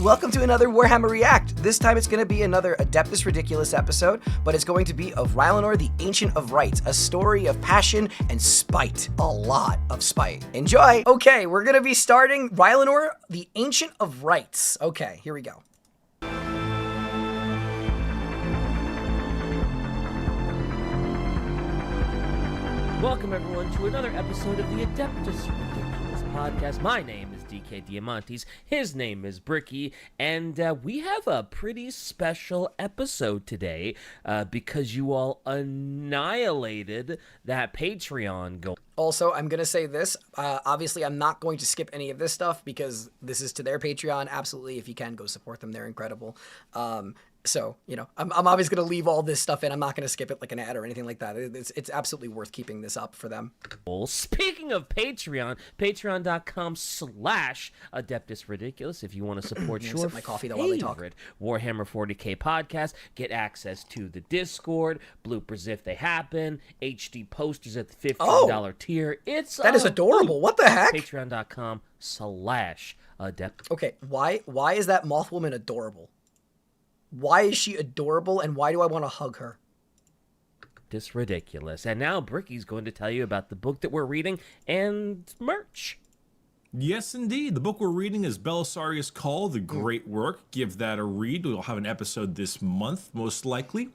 welcome to another Warhammer React. This time it's going to be another Adeptus Ridiculous episode, but it's going to be of Rylanor, the Ancient of Rites, a story of passion and spite. A lot of spite. Enjoy! Okay, we're going to be starting Rylanor, the Ancient of Rites. Okay, here we go. Welcome everyone to another episode of the Adeptus Ridiculous podcast. My name is DK Diamantes, his name is Bricky, and we have a pretty special episode today because you all annihilated that Patreon goal. Also, I'm going to say this, obviously I'm not going to skip any of this stuff because this is to their Patreon. Absolutely, if you can, go support them, they're incredible. So, you know, I'm obviously going to leave all this stuff in. I'm not going to skip it like an ad or anything like that. It's absolutely worth keeping this up for them. Speaking of Patreon, patreon.com/Adeptus Ridiculous if you want to support your my coffee though while they talk. favorite Warhammer 40k podcast, get access to the Discord, bloopers if they happen, HD posters at the $15 tier. That is adorable. What the heck? Patreon.com/Adeptus. Okay, why is that moth woman adorable? Why is she adorable, and why do I want to hug her? This ridiculous. And now Bricky's going to tell you about the book that we're reading and merch. Yes, indeed. The book we're reading is Belisarius Call, The Great Work. Give that a read. We'll have an episode this month, most likely.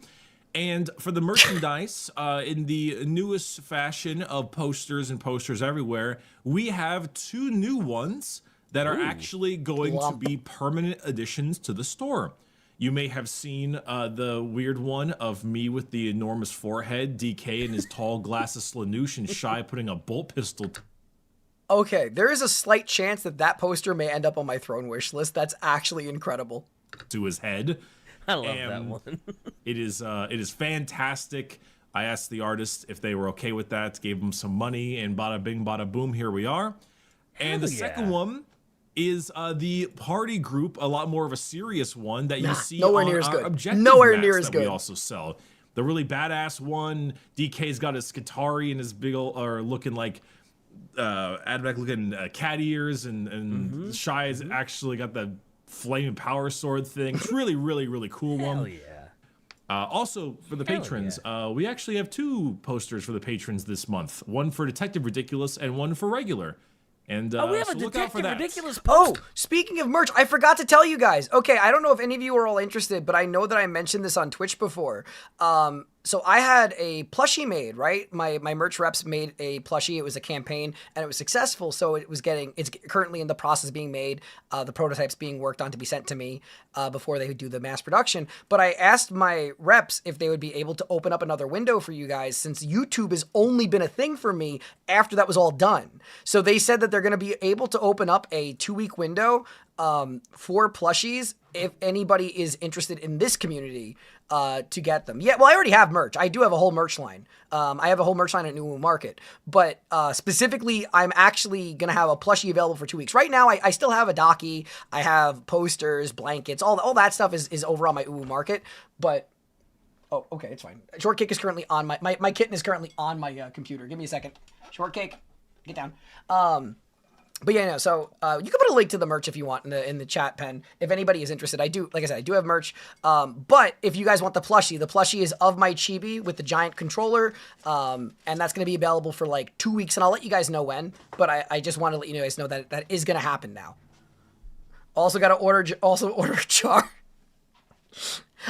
And for the merchandise, in the newest fashion of posters and posters everywhere, we have two new ones that are actually going to be permanent additions to the store. You may have seen the weird one of me with the enormous forehead, DK and his tall glasses Slanoosh, and Shy putting a bolt pistol. Okay, there is a slight chance that that poster may end up on my throne wish list. That's actually incredible. To his head. I love that one. It is fantastic. I asked the artist if they were okay with that, gave them some money, and bada bing, bada boom, here we are. And the second one is the party group, a lot more of a serious one that you see nowhere on near as our good. objective Nowhere maps near as that good. we also sell. The really badass one, DK's got his Skitari and his big old, or looking like Advec looking cat ears, and Shy has actually got the flaming power sword thing. It's really, really, really cool one. Hell yeah. Also, for the patrons, we actually have two posters for the patrons this month. One for Detective Ridiculous and one for regular. And we have so a look out for Detective that. Ridiculous post. Oh, speaking of merch, I forgot to tell you guys. Okay, I don't know if any of you are all interested, but I know that I mentioned this on Twitch before. So I had a plushie made, right? My merch reps made a plushie. It was a campaign, and it was successful. So it's currently in the process of being made. The prototype's being worked on to be sent to me before they do the mass production. But I asked my reps if they would be able to open up another window for you guys, since YouTube has only been a thing for me after that was all done. So they said that they're going to be able to open up a 2-week window for plushies if anybody is interested in this community to get them. Yeah, well, I already have merch. I do have a whole merch line. I have a whole merch line at New Market. But specifically, I'm actually going to have a plushie available for 2 weeks. Right now, I still have a docky. I have posters, blankets. All that stuff is over on my Uwu Market. But, oh, okay, it's fine. Shortcake is currently on my kitten is currently on my computer. Give me a second. Shortcake, get down. But yeah, no, so you can put a link to the merch if you want in the chat pen if anybody is interested. Like I said, I do have merch. But if you guys want the plushie is of my chibi with the giant controller, and that's going to be available for like 2 weeks, and I'll let you guys know when. But I just want to let you guys know that that is going to happen now. Also got to order a jar.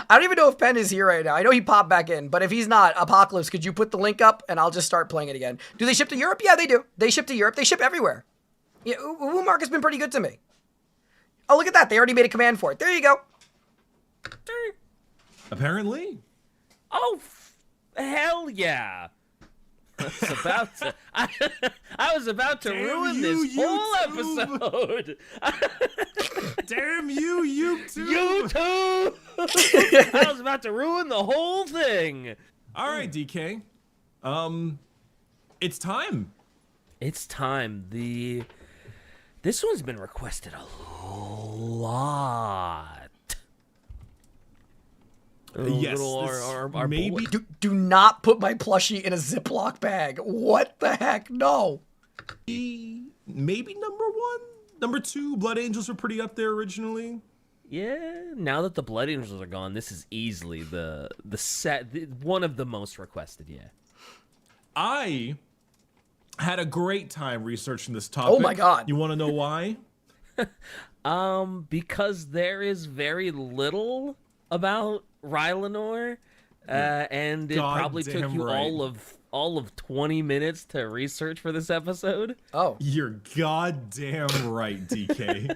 I don't even know if Penn is here right now. I know he popped back in, but if he's not, Apocalypse, could you put the link up and I'll just start playing it again? Do they ship to Europe? Yeah, they do. They ship to Europe. They ship everywhere. Yeah, Uwu Mark has been pretty good to me. Oh, look at that. They already made a command for it. There you go. Apparently. Oh, hell yeah. I was about to ruin this whole episode. Damn you, YouTube. YouTube! I was about to ruin the whole thing. All right, DK. It's time. It's time. This one's been requested a lot. Yes, our maybe. Do not put my plushie in a Ziploc bag. What the heck? No. Maybe number 1? Number 2, Blood Angels were pretty up there originally. Now that the Blood Angels are gone, this is easily one of the most requested. Yeah. I had a great time researching this topic. Oh my god. You want to know why? Because there is very little about Rylanor, and it probably took you all of 20 minutes to research for this episode. Oh. You're goddamn right, DK.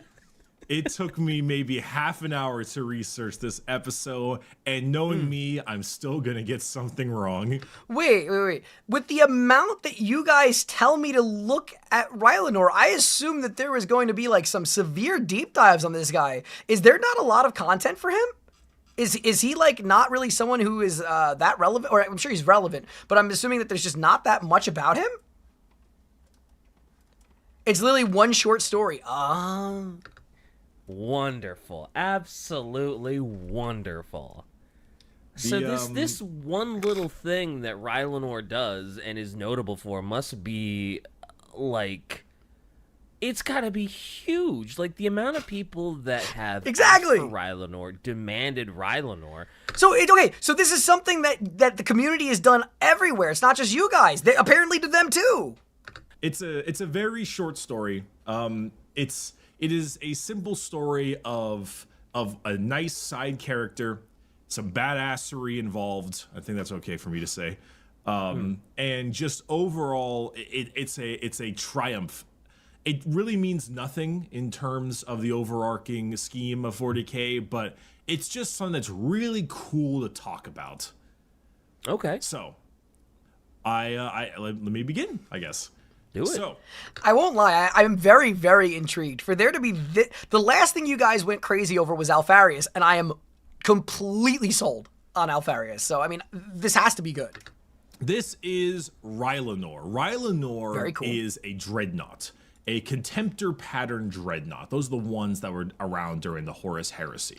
It took me maybe half an hour to research this episode, and knowing me, I'm still gonna get something wrong. Wait. With the amount that you guys tell me to look at Rylanor, I assume that there was going to be like some severe deep dives on this guy. Is there not a lot of content for him? Is he like not really someone who is that relevant? Or I'm sure he's relevant, but I'm assuming that there's just not that much about him? It's literally one short story. Wonderful. Absolutely wonderful. So this one little thing that Rylanor does and is notable for must be, like, it's gotta be huge. Like, the amount of people that have Exactly asked for Rylanor, demanded Rylanor. So this is something that the community has done everywhere. It's not just you guys. They apparently did them too. It's a very short story. It is a simple story of a nice side character, some badassery involved. I think that's okay for me to say. And just overall, it's a triumph. It really means nothing in terms of the overarching scheme of 40K, but it's just something that's really cool to talk about. Okay. So, let me begin, I guess. Do it. So, I won't lie, I'm very, very intrigued. For there to be the last thing you guys went crazy over was Alfarius, and I am completely sold on Alfarius. So, I mean, this has to be good. This is Rylanor. Rylanor Very cool. is a dreadnought, a contemptor pattern dreadnought. Those are the ones that were around during the Horus Heresy.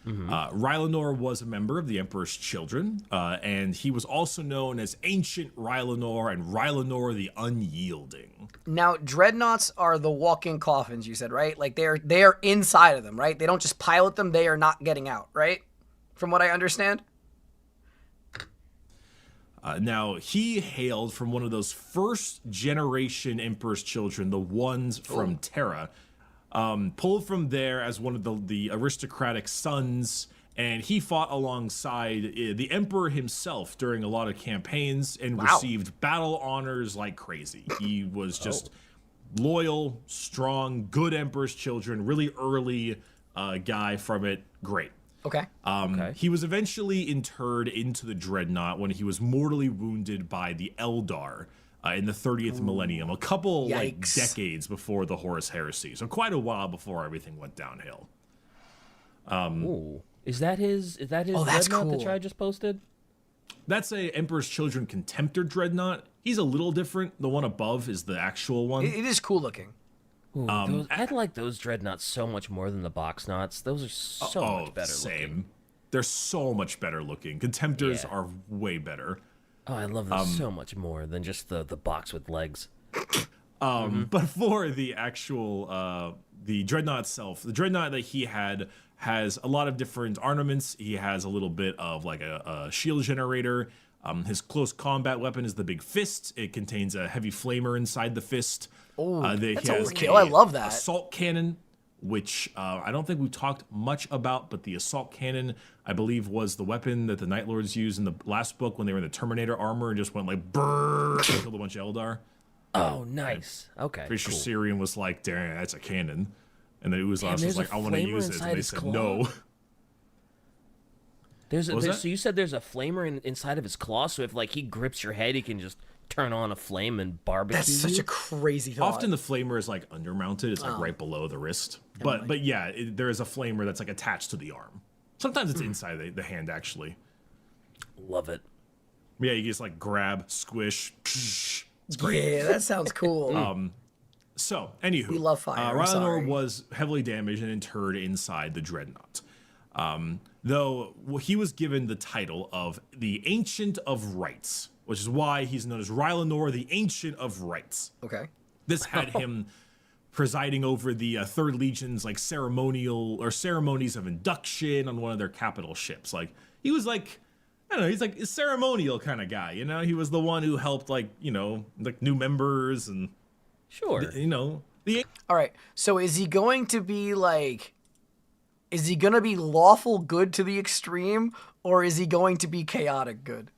Rylanor was a member of the Emperor's Children, and he was also known as Ancient Rylanor and Rylanor the Unyielding. Now, dreadnoughts are the walk-in coffins, you said, right? Like they are inside of them, right? They don't just pilot them; they are not getting out, right? From what I understand. Now, he hailed from one of those first generation Emperor's Children, the ones from Terra. Pulled from there as one of the aristocratic sons, and he fought alongside the Emperor himself during a lot of campaigns and received battle honors like crazy. He was just loyal, strong, good Emperor's Children, really early guy from it. Great. Okay. He was eventually interred into the Dreadnought when he was mortally wounded by the Eldar in the 30th millennium, a couple like decades before the Horus Heresy, so quite a while before everything went downhill. Is that his that's Dreadnought cool. that I just posted? That's a Emperor's Children Contemptor Dreadnought. He's a little different. The one above is the actual one. It is cool looking. Ooh, I like those Dreadnoughts so much more than the box knots. Those are so much better looking. They're so much better looking. Contemptors are way better. Oh, I love them so much more than just the box with legs. But for the actual the Dreadnought itself, the Dreadnought that he had has a lot of different armaments. He has a little bit of like a shield generator. His close combat weapon is the big fist. It contains a heavy flamer inside the fist. Oh, that's he has overkill. I love that. Assault cannon, which I don't think we talked much about, but the assault cannon, I believe, was the weapon that the Night Lords used in the last book when they were in the Terminator armor and just went like brrrr and killed a bunch of Eldar. Oh, nice. Okay. Pretty sure Syrian was like, "Damn, that's a cannon," and then Uzas was like, "I want to use it," and they said no. So you said there's a flamer inside of his claw, so if like he grips your head, he can just turn on a flame and barbecue. That's such a crazy thought. Often the flamer is like undermounted; it's like right below the wrist. But yeah, there is a flamer that's like attached to the arm. Sometimes it's inside the hand actually. Love it. Yeah, you just like grab, squish. It's great. Yeah, that sounds cool. So, anywho, We love fire, I'm Rylanor sorry. was heavily damaged and interred inside the Dreadnought. Though he was given the title of the Ancient of Rites, which is why he's known as Rylanor, the Ancient of Rites. Okay. This had him presiding over the Third Legion's like ceremonies of induction on one of their capital ships. Like he was like, I don't know, he's like a ceremonial kind of guy, you know. He was the one who helped like like new members and Sure. All right. So is he going to be like? Is he going to be lawful good to the extreme, or is he going to be chaotic good?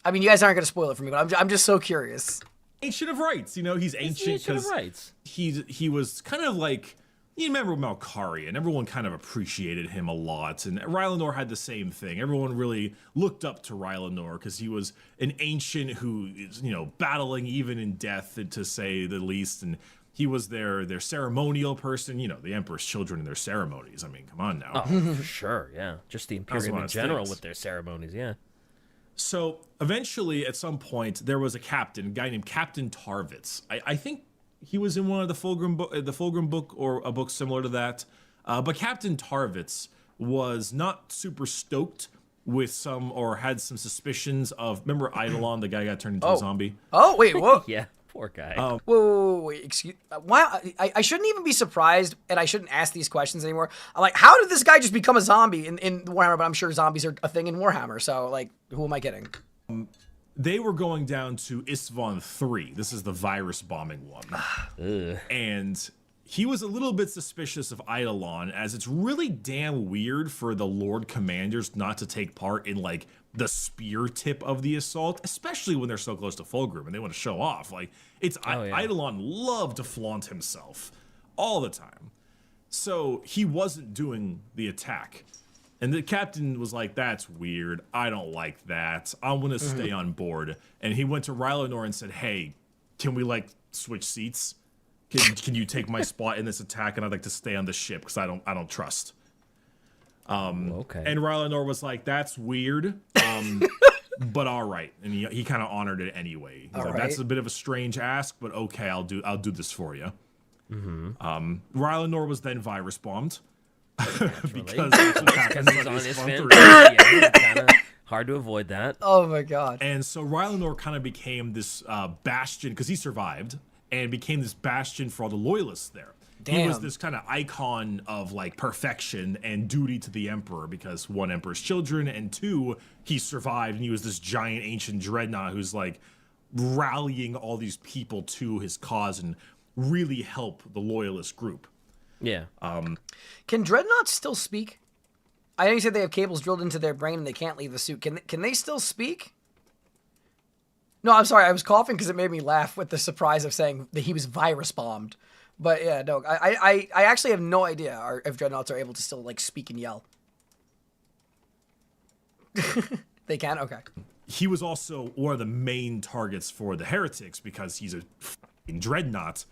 I mean, you guys aren't going to spoil it for me, but I'm just so curious. Ancient of Rites, he's ancient because he was kind of like, you remember Malkari, and everyone kind of appreciated him a lot, and Rylanor had the same thing. Everyone really looked up to Rylanor because he was an ancient who is, battling even in death, to say the least, and he was their ceremonial person, the Emperor's children and their ceremonies. I mean, come on now. Oh, for sure, yeah. Just the Imperium in general with their ceremonies, yeah. So eventually, at some point, there was a guy named Captain Tarvitz. I think he was in one of the Fulgrim book or a book similar to that. But Captain Tarvitz was not super stoked with had some suspicions of, remember Eidolon, the guy got turned into a zombie? Oh, wait, whoa. Yeah. Poor guy. Wait, excuse. Why? I shouldn't even be surprised, and I shouldn't ask these questions anymore. I'm like, how did this guy just become a zombie in Warhammer? But I'm sure zombies are a thing in Warhammer. So, like, who am I kidding? They were going down to Isstvan III. This is the virus bombing one, and he was a little bit suspicious of Eidolon, as it's really damn weird for the Lord Commanders not to take part in like the spear tip of the assault, especially when they're so close to Fulgrim and they want to show off. Like Eidolon loved to flaunt himself all the time. So he wasn't doing the attack. And the captain was like, that's weird. I don't like that. I'm going to stay on board. And he went to Rylanor and said, hey, can we like switch seats? Can you take my spot in this attack? And I'd like to stay on the ship because I don't trust. Okay. And Rylanor was like, that's weird, but all right. And he kind of honored it anyway. He's like, that's a bit of a strange ask, but okay, I'll do this for you. Rylanor was then virus bombed because that's what happens he's on Isstvan III. Yeah, kind of hard to avoid that. Oh my god. And so Rylanor kind of became this bastion, because he survived, and became this bastion for all the loyalists there. Damn. He was this kind of icon of like perfection and duty to the Emperor, because one, Emperor's children, and two, he survived, and he was this giant ancient dreadnought who's like rallying all these people to his cause and really help the loyalist group. Yeah. Can dreadnoughts still speak? I know you said they have cables drilled into their brain and they can't leave the suit. Can they still speak? No, I'm sorry. I was coughing because it made me laugh with the surprise of saying that he was virus bombed. But yeah, no, I actually have no idea if dreadnoughts are able to still like speak and yell. They can? Okay. He was also one of the main targets for the heretics because he's a f***ing dreadnought.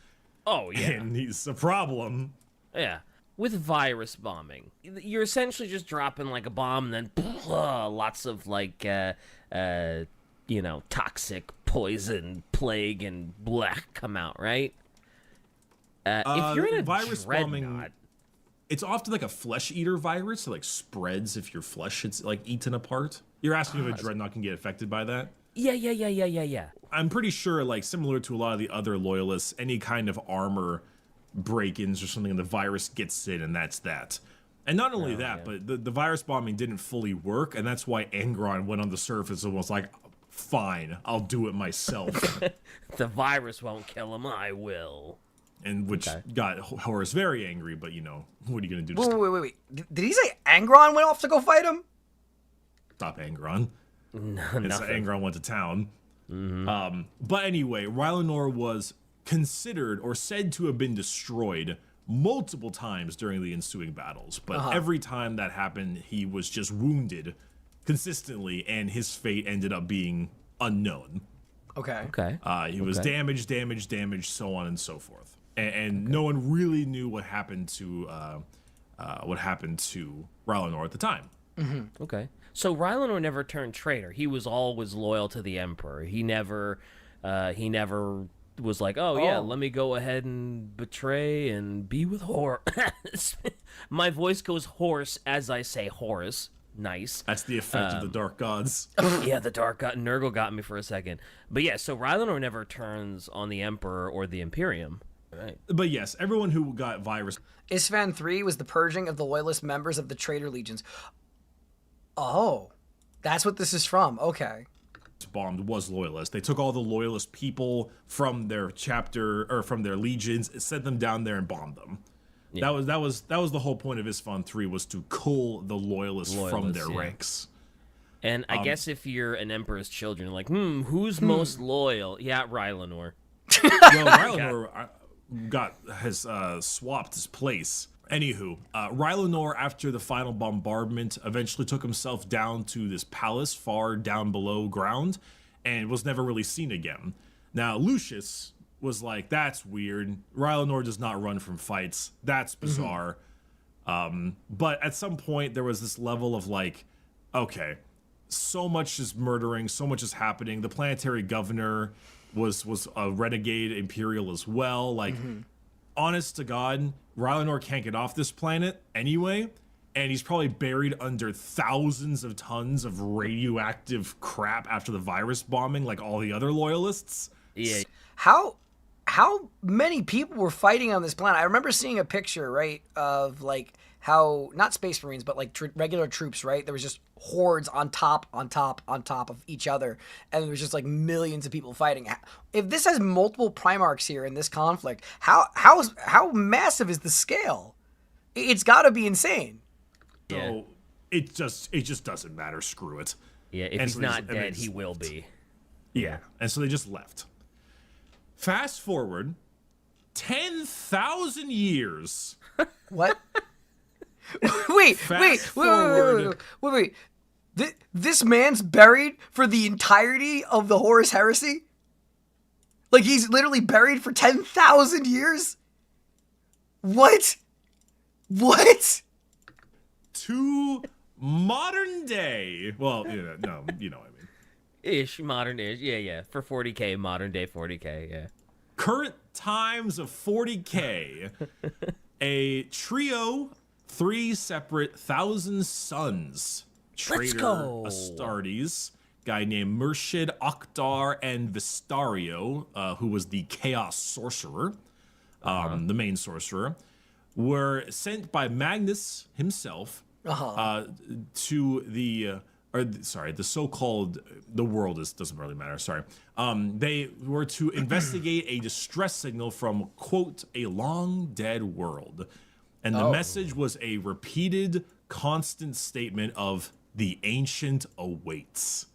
Oh, yeah. And he's a problem. Yeah. With virus bombing, you're essentially just dropping like a bomb and then lots of like, toxic poison, plague, and black come out, right? If you're in a virus bombing, dreadnought, it's often like a flesh eater virus. It like spreads if your flesh is like eaten apart. You're asking if a dreadnought can get affected by that? Yeah. I'm pretty sure, like similar to a lot of the other loyalists, any kind of armor break-ins or something, and the virus gets in, and that's that. And not only but the virus bombing didn't fully work, and that's why Angron went on the surface and was like, fine, I'll do it myself. The virus won't kill him, I will. And which got Horus very angry, but what are you going to do? Wait. Did he say Angron went off to go fight him? Stop Angron. No, Angron went to town. But anyway, Rylanor was considered or said to have been destroyed multiple times during the ensuing battles. But every time that happened, he was just wounded consistently, and his fate ended up being unknown. Okay. He was damaged, so on and so forth. And no one really knew what happened to Rylanor at the time. Okay. So Rylanor never turned traitor. He was always loyal to the Emperor. He never was like, let me go ahead and betray and be with Horus. My voice goes hoarse as I say Horus. Nice. That's the effect of the Dark Gods. Yeah, the Dark God. Nurgle got me for a second. But yeah, so Rylanor never turns on the Emperor or the Imperium. Right. But yes, everyone who got virus Isstvan III was the purging of the loyalist members of the traitor legions. Oh, that's what this is from. Okay. bombed was loyalist. They took all the loyalist people from their chapter or from their legions, sent them down there and bombed them. Yeah. That was the whole point of Isstvan III, was to cull the loyalists from their ranks. And I guess if you're an emperor's children, like, who's most loyal? Yeah, Rylanor. Well, Rylanor has swapped his place. Anywho, Rylanor, after the final bombardment, eventually took himself down to this palace far down below ground and was never really seen again. Now, Lucius was like, that's weird. Rylanor does not run from fights. That's bizarre. But at some point, there was this level of like, okay, so much is murdering, so much is happening. The planetary governor was a renegade imperial as well. Like, honest to God, Rylanor can't get off this planet anyway, and he's probably buried under thousands of tons of radioactive crap after the virus bombing, like all the other loyalists. Yeah. How many people were fighting on this planet? I remember seeing a picture, right, of like how, not Space Marines, but like regular troops, right? There was just hordes on top of each other, and there was just like millions of people fighting. If this has multiple Primarchs here in this conflict, how massive is the scale? It's got to be insane. So it just doesn't matter. Screw it. Yeah, if he's not dead, he will be. Yeah, and so they just left. Fast forward 10,000 years. What? Wait. This man's buried for the entirety of the Horus Heresy? Like, he's literally buried for 10,000 years? What? To modern day. Well, you know what I mean. Ish, modern-ish. Yeah. For 40K, modern day 40K, yeah. Current times of 40K. A trio, 3 separate Thousand Sons traitor Astartes, guy named Murshid, Akhtar, and Vistario, who was the Chaos Sorcerer, the main sorcerer, were sent by Magnus himself to the so-called, the world doesn't really matter, sorry. They were to investigate a distress signal from, quote, a long dead world. And the message was a repeated, constant statement of the ancient awaits.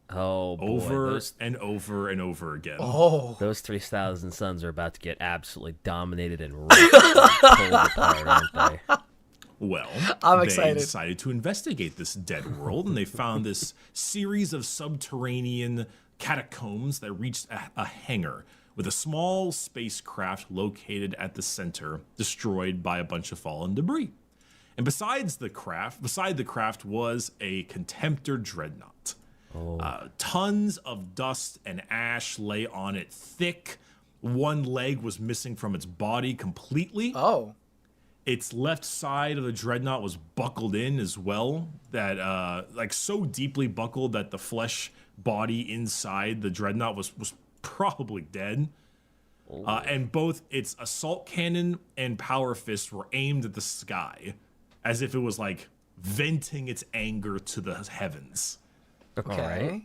Oh, boy. Over and over and over again. Oh. Those 3,000 suns are about to get absolutely dominated and ripped and pulled apart, aren't they? Well, I'm excited. They decided to investigate this dead world, and they found this series of subterranean catacombs that reached a hangar with a small spacecraft located at the center, destroyed by a bunch of fallen debris. And beside the craft was a Contemptor Dreadnought. Tons of dust and ash lay on it thick. One leg was missing from its body completely. Oh. Its left side of the Dreadnought was buckled in as well, that like so deeply buckled that the flesh body inside the Dreadnought was probably dead. And both its assault cannon and power fist were aimed at the sky, as if it was like venting its anger to the heavens. Okay.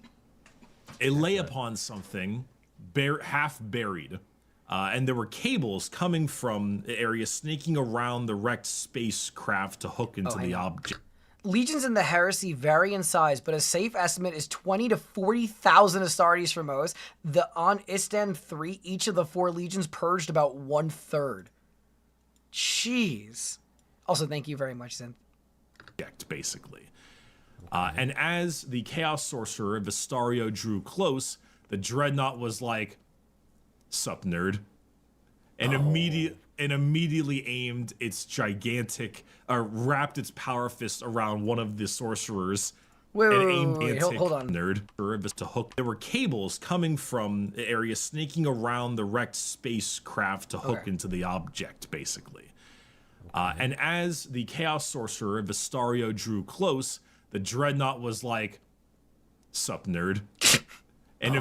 It lay upon something half buried. And there were cables coming from the area, snaking around the wrecked spacecraft to hook into the object. Legions in the Heresy vary in size, but a safe estimate is 20 to 40,000 Astartes for most. On Isstvan III, each of the 4 legions purged about 1/3. Jeez. Also, thank you very much, Zen. Basically. And as the Chaos Sorcerer, Vistario, drew close, the Dreadnought was like, sup, nerd? And immediately aimed its gigantic, wrapped its power fist around one of the sorcerers. Wait, hold on. Nerd. To hook. There were cables coming from the area, snaking around the wrecked spacecraft to hook into the object, basically. And as the Chaos Sorcerer, Vistario, drew close, the Dreadnought was like, sup, nerd? And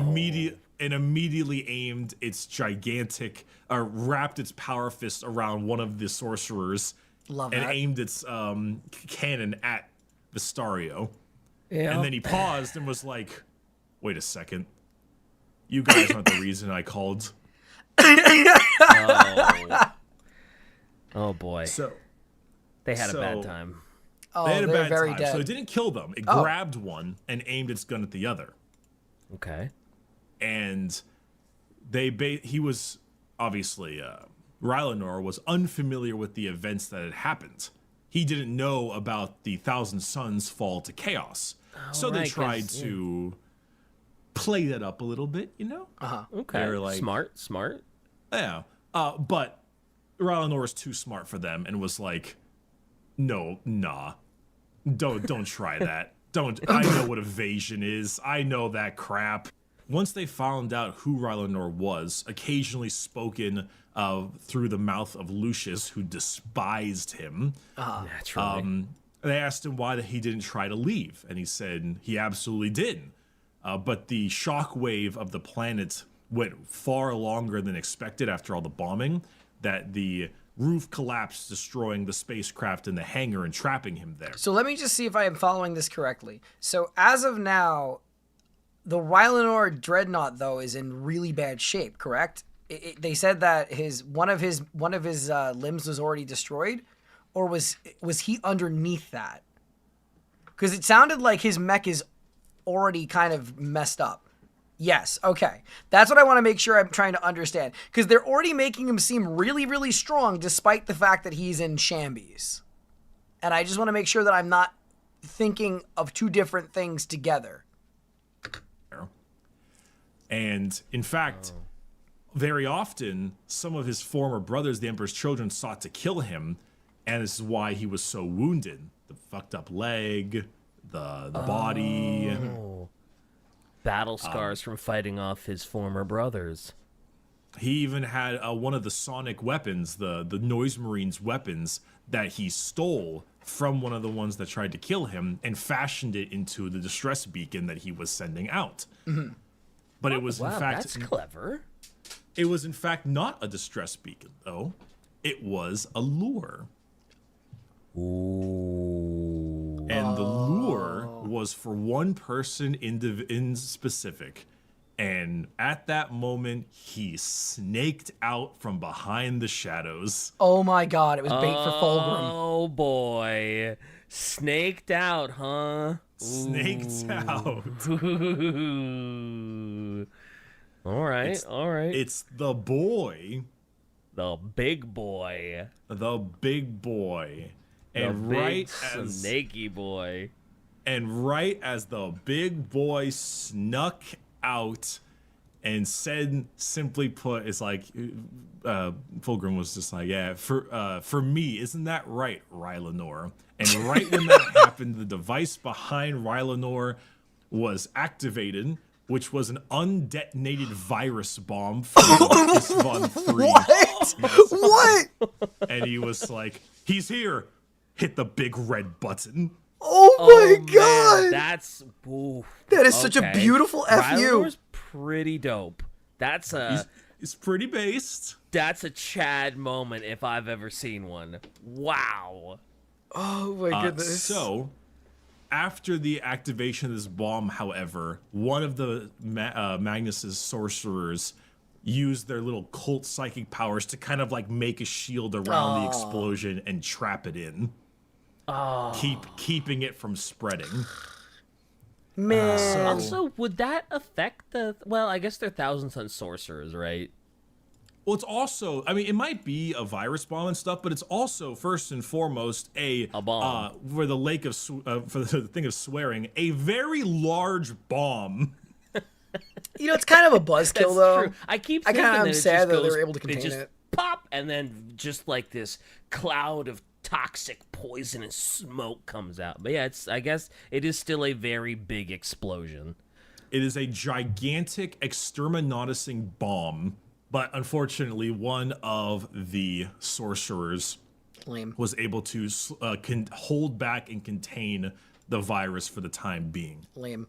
and immediately aimed its gigantic, wrapped its power fist around one of the sorcerers, Love and that. aimed its cannon at Vistario. Yeah. And then he paused and was like, "Wait a second, you guys aren't the reason I called." Oh boy. So They had a bad time. Oh, they had a they're bad very time. dead. So it didn't kill them. It grabbed one and aimed its gun at the other. Okay. And he was obviously Rylanor was unfamiliar with the events that had happened. He didn't know about the Thousand Suns fall to chaos. So they right, tried to play that up a little bit, you know? Okay. They're like, smart. yeah. But Rylanor was too smart for them and was like, "No, nah. Don't try that. Don't. I know what evasion is. I know that crap." Once they found out who Rylanor was, occasionally spoken through the mouth of Lucius, who despised him, Naturally. they asked him why he didn't try to leave, and he said he absolutely did. But the shockwave of the planet went far longer than expected after all the bombing, that the roof collapsed, destroying the spacecraft in the hangar and trapping him there. So let me just see if I am following this correctly. So as of now, the Rylanor Dreadnought though is in really bad shape, correct? They said that one of his limbs was already destroyed, or was he underneath that? Because it sounded like his mech is already kind of messed up. Yes, okay. That's what I want to make sure I'm trying to understand. Because they're already making him seem really, really strong despite the fact that he's in shambies. And I just want to make sure that I'm not thinking of two different things together. And in fact, very often, some of his former brothers, the Emperor's children, sought to kill him. And this is why he was so wounded. The fucked up leg, the body. Battle scars from fighting off his former brothers. He even had one of the sonic weapons, the Noise Marine's weapons, that he stole from one of the ones that tried to kill him and fashioned it into the distress beacon that he was sending out. But it was, Wow, in fact, that's clever. it was in fact not a distress beacon, though. It was a lure. Ooh. And the lure was for one person in specific. And at that moment, he snaked out from behind the shadows. Oh my god, it was bait for Fulgrim. Oh boy. Snaked out, huh? Snaked out. All right. It's the boy. The big boy. The big boy. And the right big as snaky boy. And right as the big boy snuck out and said, simply put, it's like, Fulgrim was just like, yeah, for me, isn't that right, Rylanor? And right when that happened, the device behind Rylanor was activated, which was an undetonated virus bomb from Isstvan III. What? And he was like, he's here. Hit the big red button. Oh my Man, god! that's oof. That is such a Okay. beautiful FU. Rylanor's pretty dope. That's It's pretty based. that's a Chad moment if I've ever seen one. Wow. Oh my goodness. So, after the activation of this bomb, however, one of the Magnus's sorcerers used their little cult psychic powers to kind of like make a shield around the explosion and trap it in. Keeping it from spreading. Man. Also, would that affect the? Well, I guess they're Thousand Sun sorcerers, right? Well, it's also, I mean, it might be a virus bomb and stuff, but it's also first and foremost a bomb. For the lake of for the thing of swearing, a very large bomb. You know, it's kind of a buzzkill though. True. I keep I thinking kinda that am it sad just that they goes, were able to contain just it. Pop, and then just like this cloud of toxic poisonous smoke comes out. But yeah, I guess it is still a very big explosion. It is a gigantic exterminatusing bomb, but unfortunately, one of the sorcerers Lame. was able to hold back and contain the virus for the time being. Lame.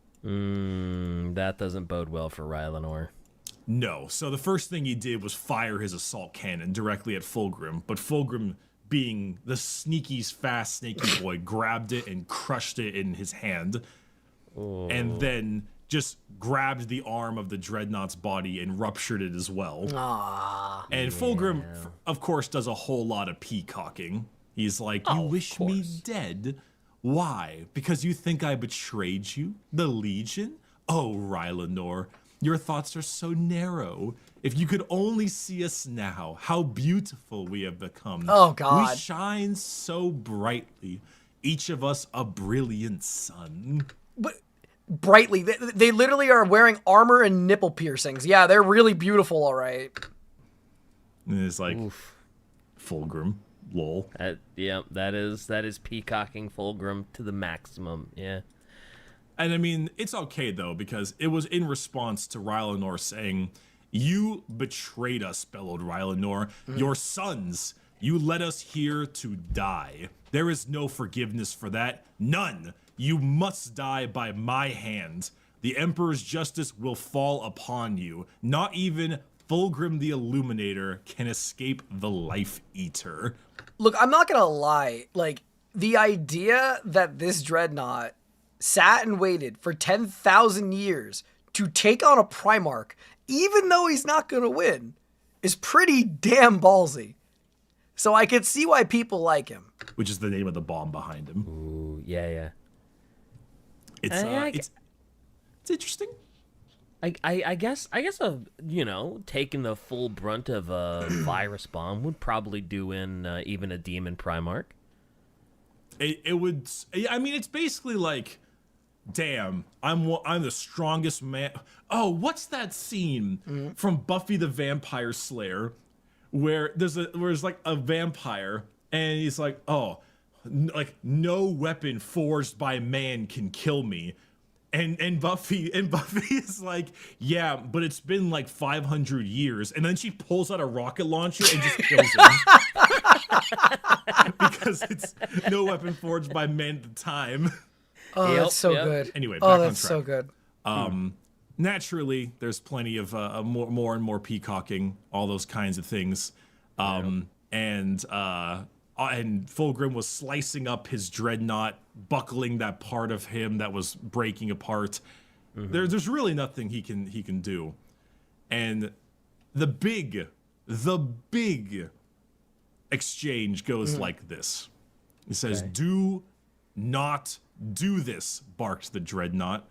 That doesn't bode well for Rylanor. No. So the first thing he did was fire his assault cannon directly at Fulgrim, but Fulgrim, being the sneaky, fast, snaky boy, grabbed it and crushed it in his hand, and then just grabbed the arm of the Dreadnought's body and ruptured it as well. And Fulgrim, of course, does a whole lot of peacocking. He's like, you wish me dead? Why? Because you think I betrayed you? The Legion? Oh, Rylanor, your thoughts are so narrow. If you could only see us now, how beautiful we have become. Oh, God. We shine so brightly, each of us a brilliant sun. But brightly, they literally are wearing armor and nipple piercings. Yeah, they're really beautiful, all right. And it's like, Fulgrim, lol. That is peacocking Fulgrim to the maximum. Yeah. And I mean, it's okay though, because it was in response to Rylanor saying, you betrayed us, bellowed Rylanor. Your sons, you led us here to die. There is no forgiveness for that. None. You must die by my hand. The Emperor's justice will fall upon you. Not even Fulgrim the Illuminator can escape the Life Eater. Look, I'm not gonna lie. Like, the idea that this Dreadnought sat and waited for 10,000 years to take on a Primarch, even though he's not gonna win, is pretty damn ballsy. So I could see why people like him. Which is the name of the bomb behind him. Ooh, yeah. It's interesting. I guess taking the full brunt of a virus bomb would probably do in even a demon Primarch. It would. I mean, it's basically like, damn, I'm the strongest man. Oh, what's that scene from Buffy the Vampire Slayer where there's like a vampire and he's like, oh, like no weapon forged by man can kill me. And Buffy is like, yeah, but it's been like 500 years. And then she pulls out a rocket launcher and just kills him. Because it's no weapon forged by man at the time. Oh, that's so good. Anyway, back on track. That's so good. Naturally, there's plenty of more and more peacocking, all those kinds of things. And Fulgrim was slicing up his Dreadnought, buckling that part of him that was breaking apart. There's really nothing he can do. And the big exchange goes like this. It says, "Do not do this," barked the Dreadnought.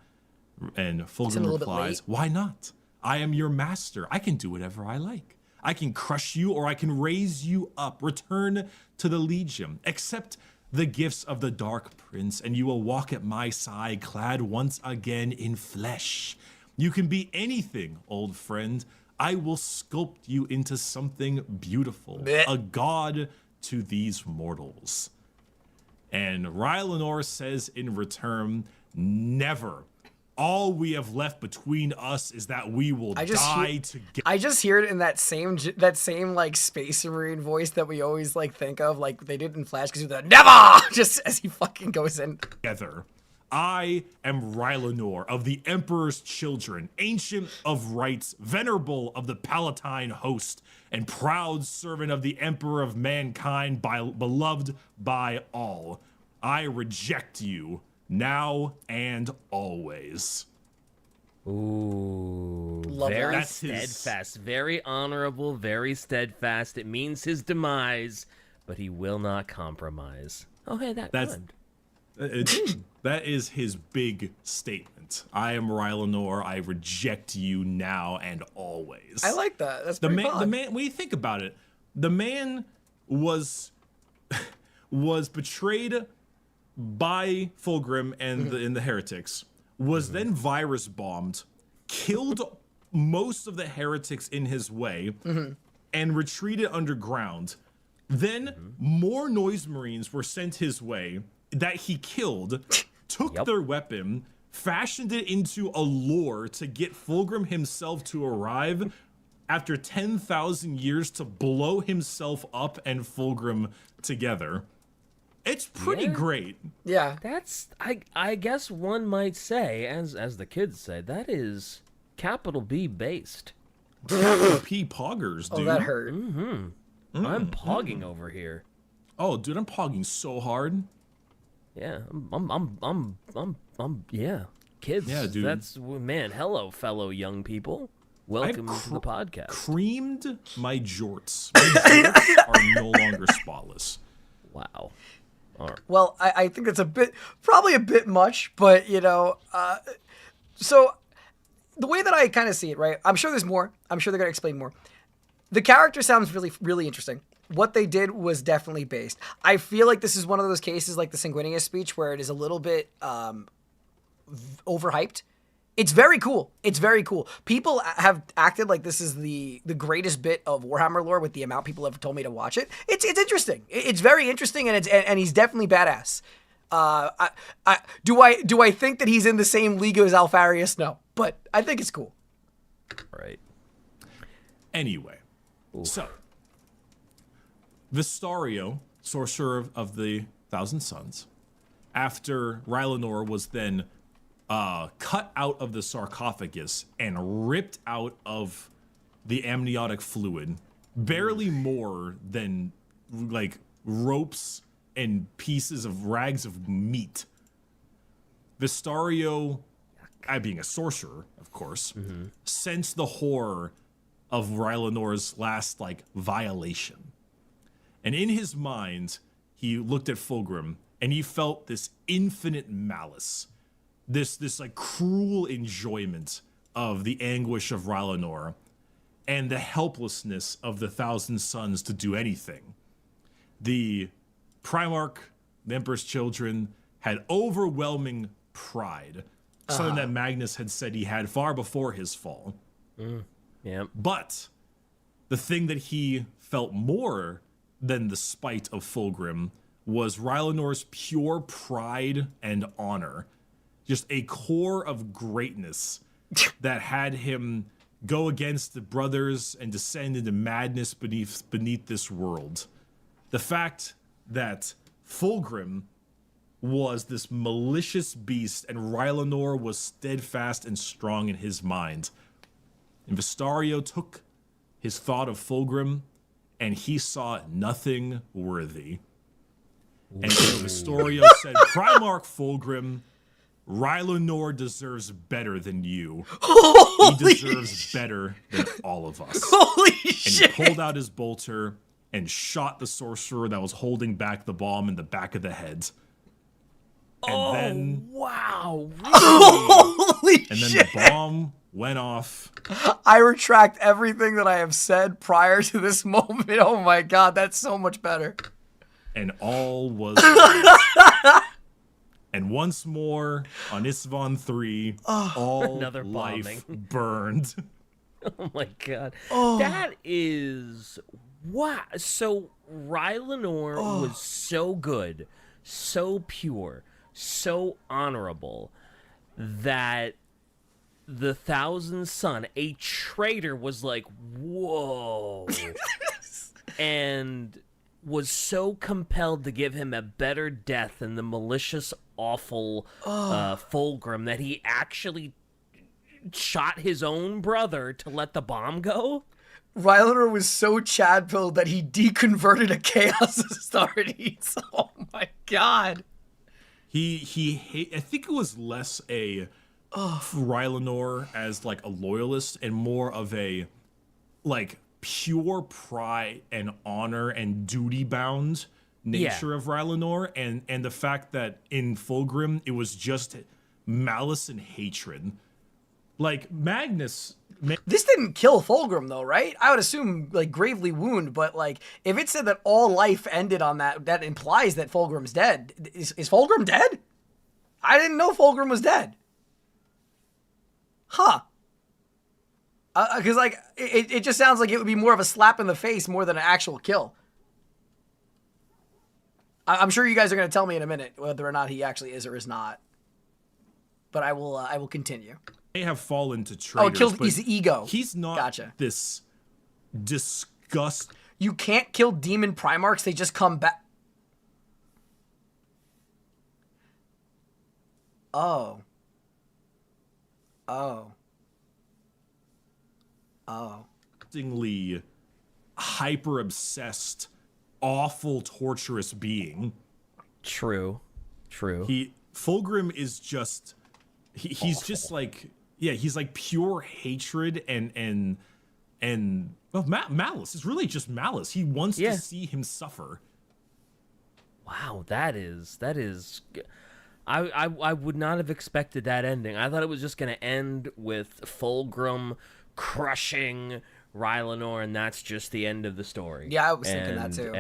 And Fulgrim replies, "Why not? I am your master. I can do whatever I like. I can crush you or I can raise you up. Return to the Legion. Accept the gifts of the Dark Prince, and you will walk at my side, clad once again in flesh. You can be anything, old friend. I will sculpt you into something beautiful, a god to these mortals." And Rylanor says in return, "Never. All we have left between us is that we will die together." I just hear it in that same like Space Marine voice that we always like think of, like they did in Flash, because the "never" just as he fucking goes in. Together. I am Rylanor of the Emperor's children, ancient of rites, venerable of the Palatine host, and proud servant of the Emperor of mankind, beloved by all. I reject you. Now and always. Ooh, Love very that. steadfast, very honorable, very steadfast. It means his demise, but he will not compromise. Oh, hey, that's that is his big statement. I am Rylanor. I reject you now and always. I like that. That's pretty fun. The man. When you think about it, the man was betrayed by Fulgrim and the heretics, was then virus bombed, killed most of the heretics in his way, and retreated underground. Then more noise marines were sent his way that he killed, took their weapon, fashioned it into a lure to get Fulgrim himself to arrive after 10,000 years to blow himself up and Fulgrim together. It's pretty great. Yeah. That's I guess one might say, as the kids say, that is capital B based. P poggers, dude. Oh, that hurt. I'm pogging over here. Oh, dude, I'm pogging so hard. Yeah, yeah. Kids, Yeah, dude. That's, man, hello, fellow young people. Welcome to the podcast. Creamed my jorts. My jorts are no longer spotless. Wow. All right. Well, I think that's probably a bit much, but so the way that I kind of see it, right? I'm sure there's more. I'm sure they're going to explain more. The character sounds really, really interesting. What they did was definitely based. I feel like this is one of those cases like the Sanguinius speech where it is a little bit overhyped. It's very cool. It's very cool. People have acted like this is the greatest bit of Warhammer lore with the amount people have told me to watch it. It's interesting. It's very interesting, and he's definitely badass. Do I think that he's in the same league as Alfarius? No, but I think it's cool. All right. Anyway, so Vistario, sorcerer of the Thousand Suns, after Rylanor was then cut out of the sarcophagus and ripped out of the amniotic fluid, barely more than like ropes and pieces of rags of meat. Vistario, being a sorcerer, of course, sensed the horror of Rylanor's last violation. And in his mind, he looked at Fulgrim and he felt this infinite malice. This cruel enjoyment of the anguish of Rylanor and the helplessness of the Thousand Sons to do anything. The Primarch, the Emperor's children, had overwhelming pride, something that Magnus had said he had far before his fall. Yeah. But the thing that he felt more than the spite of Fulgrim was Rylanor's pure pride and honor. Just a core of greatness that had him go against the brothers and descend into madness beneath this world. The fact that Fulgrim was this malicious beast and Rylanor was steadfast and strong in his mind. And Vistario took his thought of Fulgrim and he saw nothing worthy. And so Vistario said, Primarch Fulgrim, Rylanor deserves better than you. He deserves better than all of us. Holy shit! And he pulled out his bolter and shot the sorcerer that was holding back the bomb in the back of the head. And then, wow. Really? Holy and then shit! The bomb went off. I retract everything that I have said prior to this moment. Oh my god, that's so much better. And all was and once more on Isstvan III, all Another life bombing. burned. Oh my god. That is wow. So Rylanor was so good, so pure, so honorable that the Thousand Son, a traitor, was like, whoa. And was so compelled to give him a better death than the malicious, awful Fulgrim that he actually shot his own brother to let the bomb go? Rylanor was so chad-pilled that he deconverted a Chaos Astartes. Oh my god. I think it was less a Rylanor as a loyalist and more of a pure pride and honor and duty bound nature of Rylanor, and the fact that in Fulgrim it was just malice and hatred. Magnus. This didn't kill Fulgrim though, right? I would assume gravely wound, but if it said that all life ended on that implies that Fulgrim's dead. Is Fulgrim dead? I didn't know Fulgrim was dead. Huh. Because it just sounds like it would be more of a slap in the face more than an actual kill. I'm sure you guys are going to tell me in a minute whether or not he actually is or is not. But I will continue. May have fallen to traitors. Oh, it killed his ego. He's not Gotcha. This disgust. You can't kill demon Primarchs. They just come back. Oh. Oh. Oh. disgustingly hyper obsessed, awful, torturous being. True. Fulgrim is just he's Awful. just like he's like pure hatred and malice. It's really just malice. He wants to see him suffer. Wow, that is. I would not have expected that ending. I thought it was just going to end with Fulgrim crushing Rylanor, and that's just the end of the story. Yeah, I was thinking that too.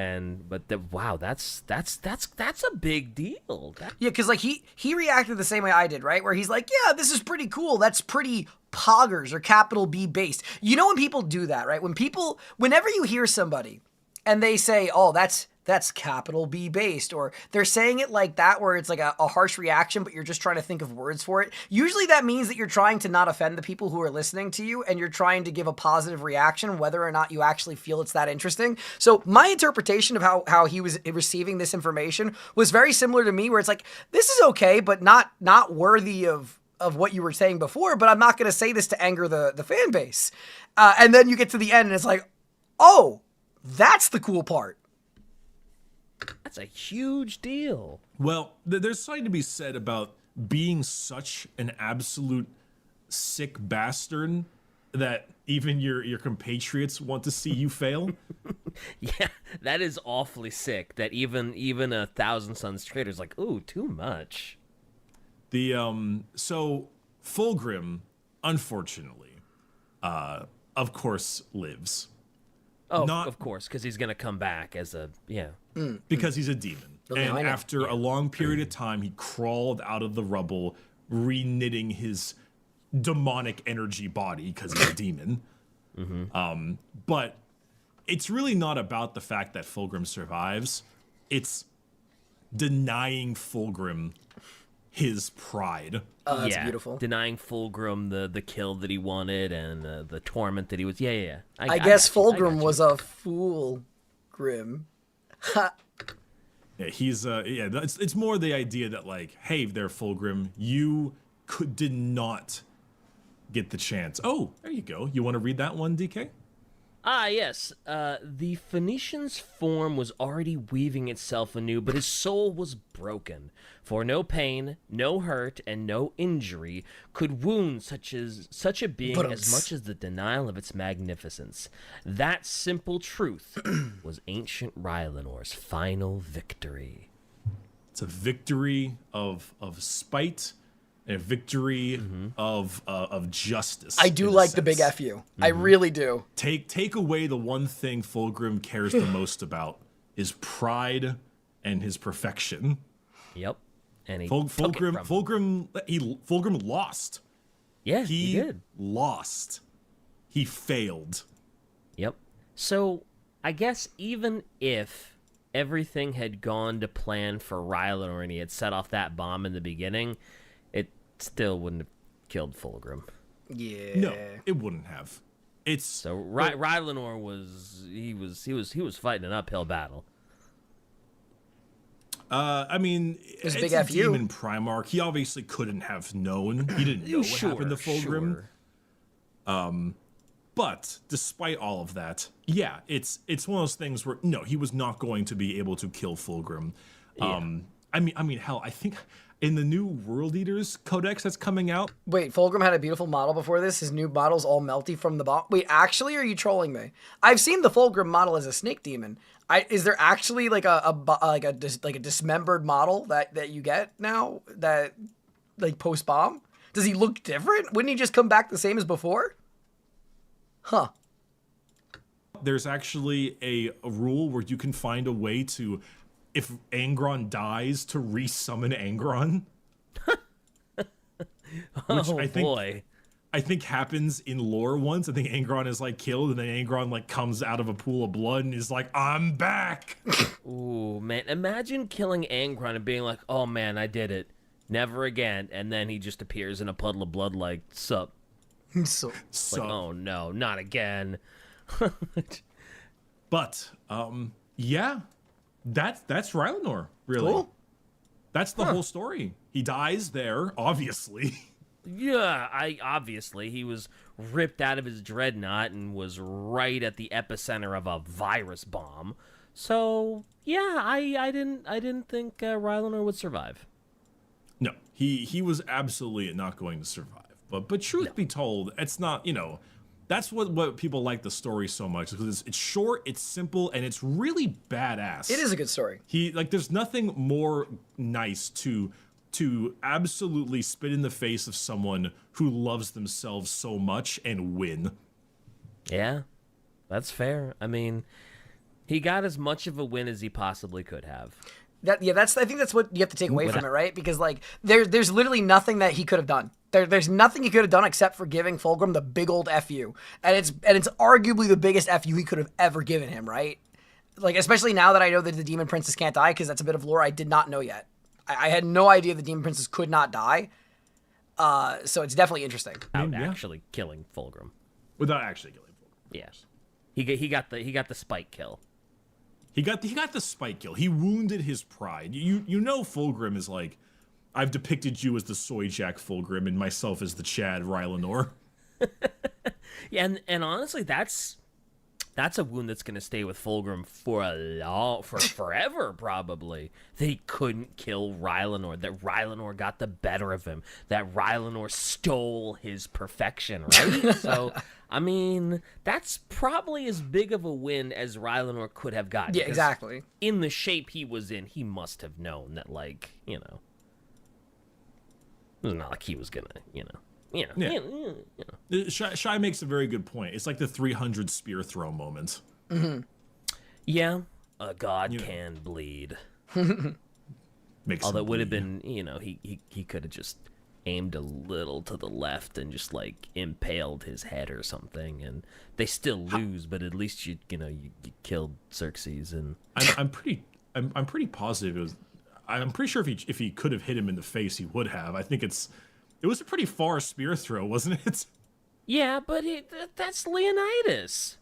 Wow, that's a big deal. Yeah, because like he reacted the same way I did, right? Where he's like, yeah, this is pretty cool. That's pretty poggers or capital B based. You know when people do that, right? Whenever you hear somebody and they say, oh, that's capital B based, or they're saying it like that where it's like a harsh reaction, but you're just trying to think of words for it. Usually that means that you're trying to not offend the people who are listening to you, and you're trying to give a positive reaction, whether or not you actually feel it's that interesting. So my interpretation of how he was receiving this information was very similar to me, where it's like, this is okay, but not worthy of what you were saying before, but I'm not going to say this to anger the fan base. And then you get to the end and it's like, oh, that's the cool part. That's a huge deal. Well, there's something to be said about being such an absolute sick bastard that even your compatriots want to see you fail. Yeah, that is awfully sick. That even a Thousand Sons trader's like, ooh, too much. So Fulgrim, unfortunately, of course, lives. Oh, of course, because he's gonna come back as a Because he's a demon. And I know. after a long period of time, he crawled out of the rubble, reknitting his demonic energy body because he's a demon. But it's really not about the fact that Fulgrim survives. It's denying Fulgrim his pride. Oh, that's beautiful. Denying Fulgrim the kill that he wanted and the torment that he was. Yeah. I guess Fulgrim was a fool, Grim. Yeah, he's it's more the idea that like, hey there, Fulgrim, you did not get the chance. Oh, there you go. You want to read that one, DK? Ah, yes. The Phoenician's form was already weaving itself anew, but his soul was broken. For no pain, no hurt, and no injury could wound such a being as much as the denial of its magnificence. That simple truth was ancient Rylanor's final victory. It's a victory of spite, and a victory of justice. I do like the big FU. I really do. Take away the one thing Fulgrim cares the most about, his pride and his perfection. Yep. And he Fulgrim lost. Yeah, he did. Lost. He failed. Yep. So I guess even if everything had gone to plan for Rylanor and he had set off that bomb in the beginning, it still wouldn't have killed Fulgrim. Yeah. No, it wouldn't have. So Rylanor was fighting an uphill battle. I mean, it's a big FU. demon Primarch. He obviously couldn't have known. He didn't know what happened to Fulgrim. But despite all of that, yeah, it's one of those things where no, he was not going to be able to kill Fulgrim. I mean, hell, I think in the new World Eaters Codex that's coming out. Wait, Fulgrim had a beautiful model before this. His new model's all melty from the bomb. Wait, actually, or are you trolling me? I've seen the Fulgrim model as a snake demon. Is there actually like a dismembered model that you get now that like post bomb? Does he look different? Wouldn't he just come back the same as before? Huh. There's actually a rule where you can find a way to, if Angron dies, to resummon Angron. Which I think happens in lore once. I think Angron is like killed, and then Angron like comes out of a pool of blood and is like, I'm back. Ooh, man. Imagine killing Angron and being like, oh man, I did it. Never again. And then he just appears in a puddle of blood like, sup. So Like, oh no, not again. But yeah, that's Rylanor, really. Cool. That's the whole story. He dies there, obviously. Yeah, obviously he was ripped out of his dreadnought and was right at the epicenter of a virus bomb. So yeah, I didn't think Rylanor would survive. No, he was absolutely not going to survive. But truth be told, it's not, that's what people like the story so much, because it's short, it's simple, and it's really badass. It is a good story. There's nothing more nice to absolutely spit in the face of someone who loves themselves so much and win. Yeah, that's fair. I mean, he got as much of a win as he possibly could have. I think that's what you have to take away from it, right? Because like there's literally nothing that he could have done. There's nothing he could have done except for giving Fulgrim the big old FU, and it's arguably the biggest FU he could have ever given him, right? Like, especially now that I know that the Demon Princess can't die, because that's a bit of lore I did not know yet. I had no idea the Demon Princess could not die. So it's definitely interesting. Without actually killing Fulgrim. Without actually killing Fulgrim. Yes. He got the spike kill. He got the spike kill. He wounded his pride. You know Fulgrim is like, I've depicted you as the soy jack Fulgrim and myself as the Chad Rylanor. Yeah, and honestly, that's a wound that's gonna stay with Fulgrim for forever, probably. That he couldn't kill Rylanor, that Rylanor got the better of him, that Rylanor stole his perfection, right? So, I mean, that's probably as big of a win as Rylanor could have gotten. Yeah, exactly. In the shape he was in, he must have known that, like, it was not like he was gonna, Shy makes a very good point. It's like the 300 spear throw moment. Mm-hmm. Yeah, a god can bleed. Although it would have been, he could have just aimed a little to the left and just like impaled his head or something, and they still lose. But at least you killed Xerxes. And I'm pretty positive it was. I'm pretty sure if he could have hit him in the face, he would have. I think it was a pretty far spear throw, wasn't it? Yeah, but that's Leonidas.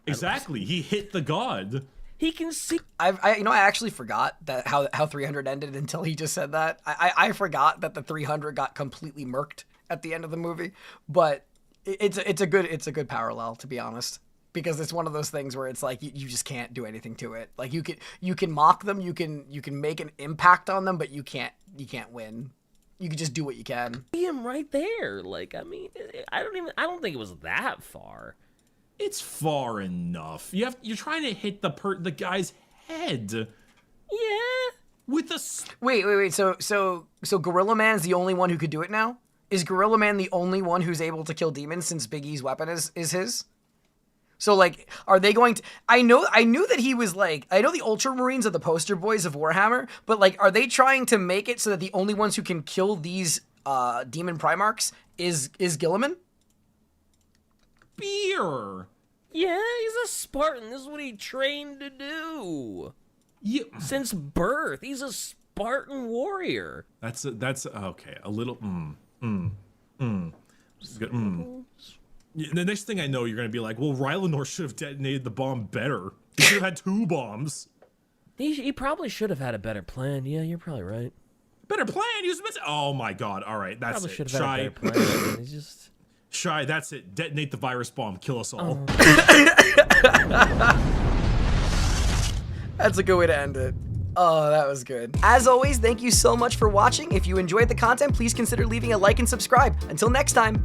Exactly. He hit the god. He can see. I actually forgot that how 300 ended until he just said that. I forgot that the 300 got completely murked at the end of the movie. But it's a good parallel, to be honest, because it's one of those things where it's like you just can't do anything to it. Like you can mock them, you can make an impact on them, but you can't win. You can just do what you can. See him right there. Like, I mean, I don't think it was that far. It's far enough. You're trying to hit the guy's head. Yeah. With a wait. So Gorilla Man's the only one who could do it now? Is Gorilla Man the only one who's able to kill demons since Big E's weapon is his? So, like, are they going to... I knew that he was, like... I know the Ultramarines are the poster boys of Warhammer, but, like, are they trying to make it so that the only ones who can kill these demon Primarchs is Gilliman? Beer! Yeah, he's a Spartan. This is what he trained to do. Yeah. Since birth. He's a Spartan warrior. That's okay. A little... The next thing I know, you're going to be like, well, Rylanor should have detonated the bomb better. He should have had 2 bombs. He probably should have had a better plan. Yeah, you're probably right. Better plan? He was oh my god. All right, that's probably it. Should have had a better plan. He's just... Shy, that's it. Detonate the virus bomb. Kill us all. That's a good way to end it. Oh, that was good. As always, thank you so much for watching. If you enjoyed the content, please consider leaving a like and subscribe. Until next time.